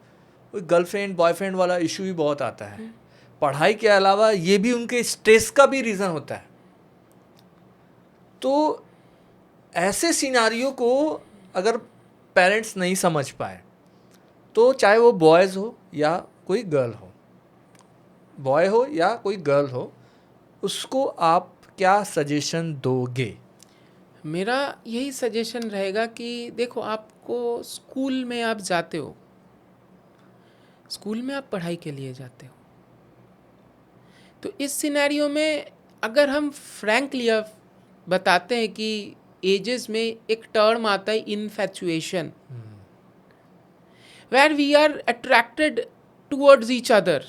[SPEAKER 2] गर्लफ्रेंड बॉयफ्रेंड वाला इशू भी बहुत आता है। पढ़ाई के अलावा ये भी उनके स्ट्रेस का भी रीज़न होता है। तो ऐसे सिनारियो को अगर पेरेंट्स नहीं समझ पाए, तो चाहे वो बॉयज़ हो या कोई गर्ल हो, बॉय हो या कोई गर्ल हो, उसको आप क्या सजेशन दोगे?
[SPEAKER 1] मेरा यही सजेशन रहेगा कि देखो, आपको स्कूल में आप जाते हो, स्कूल में आप पढ़ाई के लिए जाते हो, तो इस सिनेरियो में अगर हम फ्रैंकली बताते हैं कि एजेस में एक टर्म आता है infatuation, where we are attracted towards each other.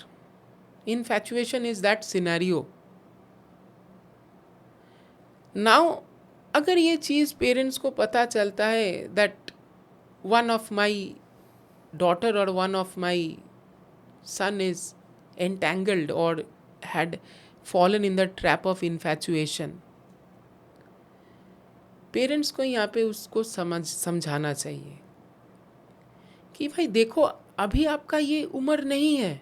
[SPEAKER 1] Infatuation is that scenario. Now अगर ये चीज़ पेरेंट्स को पता चलता है that one of my daughter और one of my son is entangled or had fallen in the trap of infatuation, parents को यहाँ पे उसको समझाना चाहिए कि भाई देखो, अभी आपका ये उम्र नहीं है,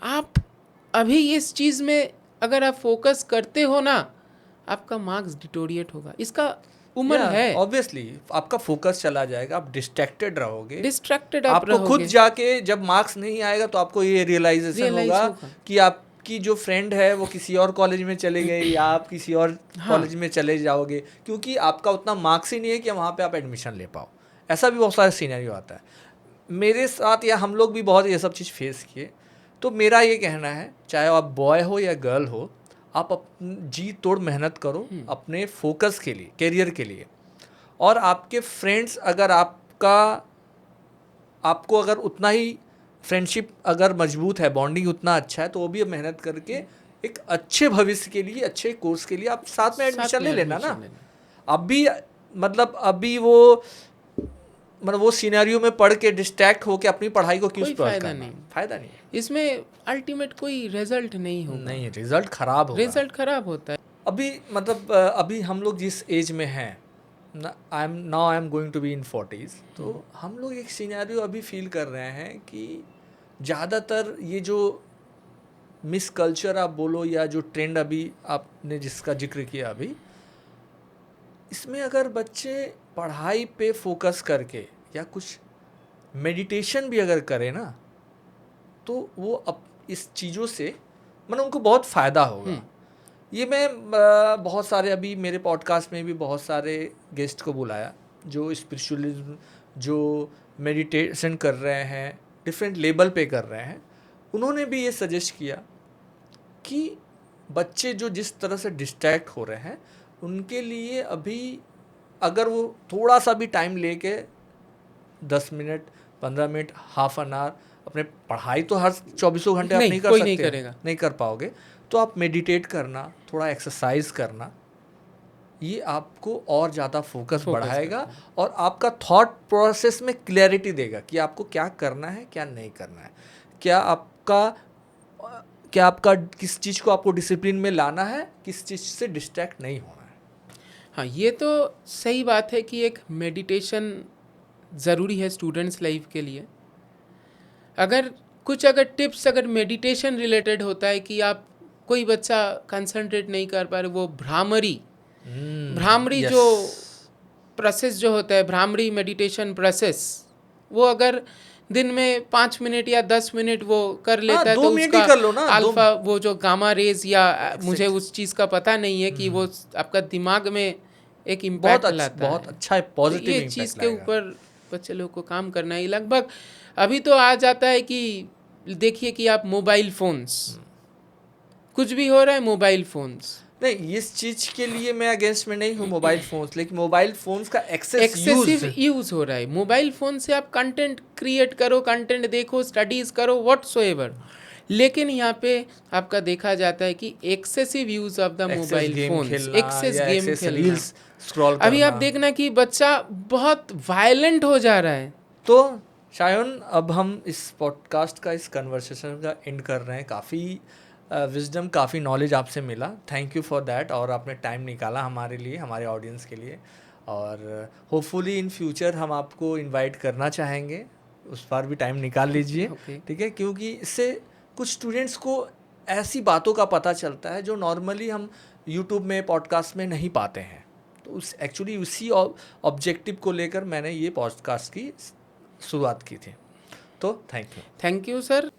[SPEAKER 1] आप अभी इस चीज़ में अगर आप फोकस करते हो ना, आपका मार्क्स डिटोरिएट होगा, इसका उम्र है।
[SPEAKER 2] ऑब्वियसली आपका फोकस चला जाएगा, आप डिस्ट्रैक्टेड रहोगे,
[SPEAKER 1] डिस्ट्रैक्टेड
[SPEAKER 2] आपको खुद जाके जब मार्क्स नहीं आएगा तो आपको ये रियलाइजेशन होगा कि आपकी जो फ्रेंड है वो किसी और कॉलेज में चले गए या आप किसी और कॉलेज में चले जाओगे, क्योंकि आपका उतना मार्क्स ही नहीं है कि वहाँ पे आप एडमिशन ले पाओ। ऐसा भी बहुत सारा सिनेरियो आता है मेरे साथ, या हम लोग भी बहुत ये सब चीज़ फेस किए। तो मेरा ये कहना है, चाहे आप बॉय हो या गर्ल हो, आप जी तोड़ मेहनत करो अपने फोकस के लिए, करियर के लिए। और आपके फ्रेंड्स अगर आपको अगर उतना ही फ्रेंडशिप अगर मजबूत है, बॉन्डिंग उतना अच्छा है, तो वो भी मेहनत करके एक अच्छे भविष्य के लिए, अच्छे कोर्स के लिए आप साथ में एडमिशन ले लेना ना। अभी वो सिनेरियो में पढ़ के डिस्ट्रैक्ट होके अपनी पढ़ाई को क्यों स्पॉइल करना? फायदा नहीं।
[SPEAKER 1] इसमें अल्टीमेट कोई रिजल्ट नहीं होगा।
[SPEAKER 2] नहीं, रिजल्ट खराब
[SPEAKER 1] होता है।
[SPEAKER 2] अभी हम लोग जिस एज में हैं, I am going to be in 40s, तो हम लोग एक सिनेरियो अभी फील कर रहे हैं कि ज़्यादातर ये जो मिस कल्चर आप बोलो या जो ट्रेंड अभी आपने जिसका जिक्र किया अभी, इसमें अगर बच्चे पढ़ाई पे फोकस करके या कुछ मेडिटेशन भी अगर करें ना, तो वो अब इस चीज़ों से उनको बहुत फ़ायदा होगा। ये मैं बहुत सारे अभी मेरे पॉडकास्ट में भी बहुत सारे गेस्ट को बुलाया जो स्पिरिचुअलिज्म, जो मेडिटेशन कर रहे हैं, डिफरेंट लेवल पे कर रहे हैं। उन्होंने भी ये सजेस्ट किया कि बच्चे जो जिस तरह से डिस्ट्रैक्ट हो रहे हैं, उनके लिए अभी अगर वो थोड़ा सा भी टाइम लेके 10 minute 15 minute half an hour, अपने पढ़ाई तो हर 24 घंटे आप नहीं कर सकते, नहीं कर पाओगे, तो आप मेडिटेट करना, थोड़ा एक्सरसाइज करना, ये आपको और ज़्यादा फोकस बढ़ाएगा और आपका थॉट प्रोसेस में क्लैरिटी देगा कि आपको क्या करना है, क्या नहीं करना है, क्या आपका किस चीज़ को आपको डिसिप्लिन में लाना है, किस चीज़ से डिस्ट्रैक्ट नहीं होना है।
[SPEAKER 1] हाँ, ये तो सही बात है कि एक मेडिटेशन ज़रूरी है स्टूडेंट्स लाइफ के लिए। अगर टिप्स अगर मेडिटेशन रिलेटेड होता है कि आप कोई बच्चा कंसंट्रेट नहीं कर पा रहे, वो भ्रामरी जो प्रोसेस जो होता है, भ्रामरी मेडिटेशन प्रोसेस, वो अगर दिन में 5 मिनट या 10 मिनट वो कर लेता है तो उसका
[SPEAKER 2] कर लो ना,
[SPEAKER 1] अल्फा वो जो गामा रेज या मुझे उस चीज़ का पता नहीं है कि वो आपका दिमाग में एक इम्पैक्ट लाता है, बहुत
[SPEAKER 2] अच्छा पॉजिटिव
[SPEAKER 1] ये चीज़ के ऊपर बच्चे लोग को काम करना है। लगभग अभी तो आ जाता है कि देखिए कि आप मोबाइल फोन्स, कुछ भी हो रहा है मोबाइल फोन्स,
[SPEAKER 2] नहीं, इस चीज के लिए मैं अगेंस्ट में नहीं हूँ मोबाइल फोन्स, लेकिन मोबाइल फोन्स का
[SPEAKER 1] एक्सेसिव यूज हो रहा है। मोबाइल फोन से आप कंटेंट क्रिएट करो, कंटेंट देखो, स्टडीज करो, व्हाटसोएवर, लेकिन यहाँ पे आपका देखा जाता है कि excessive use of the mobile phone, excess game खेलना, अभी आप देखना कि बच्चा बहुत वायलेंट हो जा रहा है।
[SPEAKER 2] तो शायन, अब हम इस पॉडकास्ट का, इस कन्वर्सेशन का एंड कर रहे हैं। काफ़ी विजडम, काफ़ी नॉलेज आपसे मिला, थैंक यू फॉर दैट, और आपने टाइम निकाला हमारे लिए, हमारे ऑडियंस के लिए। और होपफुली इन फ्यूचर हम आपको इनवाइट करना चाहेंगे, उस पर भी टाइम निकाल लीजिए,
[SPEAKER 1] Okay.
[SPEAKER 2] ठीक है, क्योंकि इससे कुछ स्टूडेंट्स को ऐसी बातों का पता चलता है जो नॉर्मली हम यूट्यूब में पॉडकास्ट में नहीं पाते हैं। तो एक्चुअली उसी ऑब्जेक्टिव को लेकर मैंने ये पॉडकास्ट की शुरुआत की थी। तो thank you
[SPEAKER 1] thank you sir.